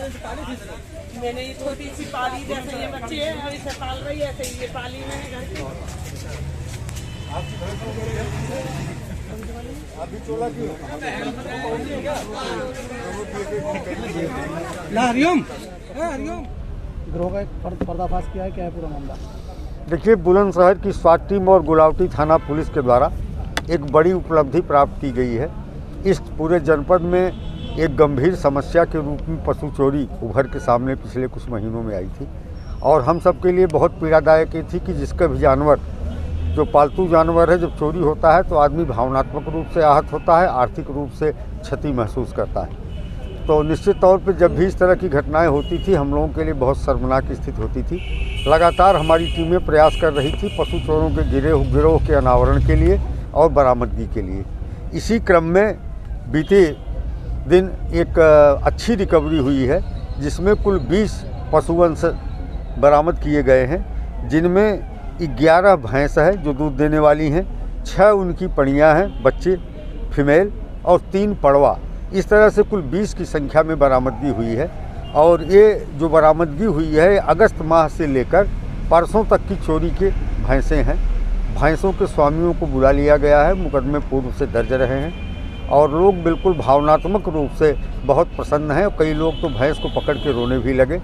मैंने ये छोटी सी पाली, जैसे ये बच्चे हैं और इसे पाल रही है, ऐसे ये पाली मैंने घर की। अभी चोला की हरिओम हरिओम गिरोह का एक पर्दाफाश किया है, क्या है पूरा मामला? देखिए, बुलंदशहर की स्वाट टीम और गुलावटी थाना पुलिस के द्वारा एक बड़ी उपलब्धि प्राप्त की गई है। इस पूरे जनपद में एक गंभीर समस्या के रूप में पशु चोरी उभर के सामने पिछले कुछ महीनों में आई थी और हम सब के लिए बहुत पीड़ादायक ये थी कि जिसका भी जानवर, जो पालतू जानवर है, जब चोरी होता है तो आदमी भावनात्मक रूप से आहत होता है, आर्थिक रूप से क्षति महसूस करता है। तो निश्चित तौर पे जब भी इस तरह की घटनाएं होती थी हम लोगों के लिए बहुत शर्मनाक स्थिति होती थी। लगातार हमारी टीमें प्रयास कर रही थी पशु चोरों के गिरोह के अनावरण के लिए और बरामदगी के लिए। इसी क्रम में बीते दिन एक अच्छी रिकवरी हुई है, जिसमें कुल 20 पशुवंश बरामद किए गए हैं, जिनमें 11 भैंस है जो दूध देने वाली हैं, 6 उनकी पड़ियाँ हैं बच्चे फीमेल और 3 पड़वा। इस तरह से कुल 20 की संख्या में बरामदगी हुई है और ये जो बरामदगी हुई है अगस्त माह से लेकर परसों तक की चोरी के भैंसें हैं। भैंसों के स्वामियों को बुला लिया गया है, मुकदमे पूर्व से दर्ज रहे हैं और लोग बिल्कुल भावनात्मक रूप से बहुत प्रसन्न हैं। कई लोग तो भैंस को पकड़ के रोने भी लगे।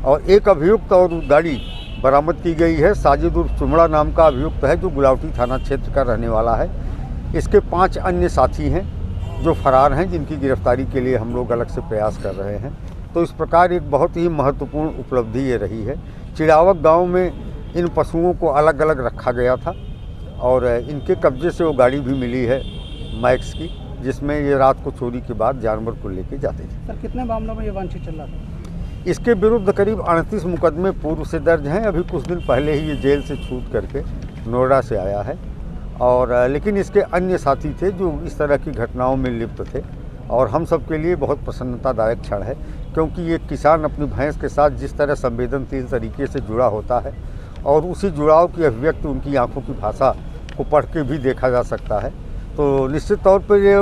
और एक अभियुक्त और गाड़ी बरामद की गई है। साजिद उर्फ चुमड़ा नाम का अभियुक्त है जो गुलावटी थाना क्षेत्र का रहने वाला है। इसके 5 अन्य साथी हैं जो फरार हैं, जिनकी गिरफ्तारी के लिए हम लोग अलग से प्रयास कर रहे हैं। तो इस प्रकार एक बहुत ही महत्वपूर्ण उपलब्धि ये रही है। चिड़ावक गांव में इन पशुओं को अलग अलग रखा गया था और इनके कब्जे से वो गाड़ी भी मिली है मैक्स की, जिसमें ये रात को चोरी के बाद जानवर को लेके जाते थे। सर, कितने मामलों में ये वांछित चल रहा था? इसके विरुद्ध करीब 38 मुकदमे पूर्व से दर्ज हैं। अभी कुछ दिन पहले ही ये जेल से छूट करके नोएडा से आया है और लेकिन इसके अन्य साथी थे जो इस तरह की घटनाओं में लिप्त थे और हम सब के लिए बहुत प्रसन्नतादायक क्षण है, क्योंकि ये किसान अपनी भैंस के साथ जिस तरह संवेदनशील तरीके से जुड़ा होता है और उसी जुड़ाव की अभिव्यक्ति उनकी आंखों की भाषा को पढ़ के भी देखा जा सकता है। तो निश्चित तौर पर ये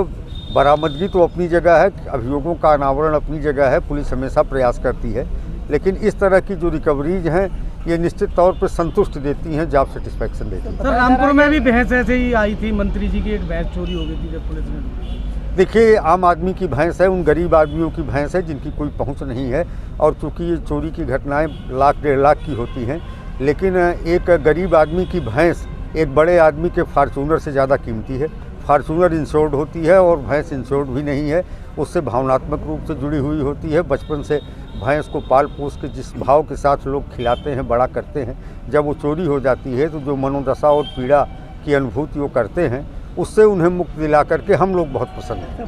बरामदगी तो अपनी जगह है, अभियोगों का अनावरण अपनी जगह है, पुलिस हमेशा प्रयास करती है, लेकिन इस तरह की जो रिकवरीज हैं ये निश्चित तौर पर संतुष्ट देती हैं, जॉब सेटिस्फैक्शन देती हैं। सर, रामपुर में भी भैंस ऐसे ही आई थी, मंत्री जी की एक भैंस चोरी हो गई थी जब पुलिस ने। देखिए, आम आदमी की भैंस है, उन गरीब आदमियों की भैंस है जिनकी कोई पहुंच नहीं है और चूँकि ये चोरी की घटनाएं लाख 1.5 लाख की होती हैं, लेकिन एक गरीब आदमी की भैंस एक बड़े आदमी के फार्चूनर से ज़्यादा कीमती है। फार्चूनर इंश्योर्ड होती है और भैंस इंश्योर्ड भी नहीं है, उससे भावनात्मक रूप से जुड़ी हुई होती है। बचपन से भैंस को पाल पोस के जिस भाव के साथ लोग खिलाते हैं, बड़ा करते हैं, जब वो चोरी हो जाती है तो जो मनोदशा और पीड़ा की अनुभूति वो करते हैं, उससे उन्हें मुक्ति दिला करके हम लोग बहुत पसंद हैं।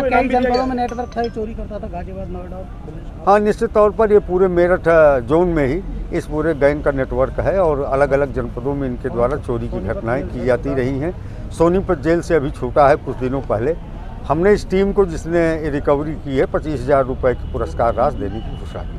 कई जनपदों में नेटवर्क था, चोरी करता था, गाजियाबाद, नोएडा। हाँ, निश्चित तौर पर ये पूरे मेरठ जोन में ही इस पूरे गैंग का नेटवर्क है और अलग अलग जनपदों में इनके द्वारा चोरी की घटनाएं की जाती रही हैं। सोनीपत जेल से अभी छूटा है कुछ दिनों पहले। हमने इस टीम को जिसने रिकवरी की है 25,000 रुपये की पुरस्कार राशि देने की घोषणा की।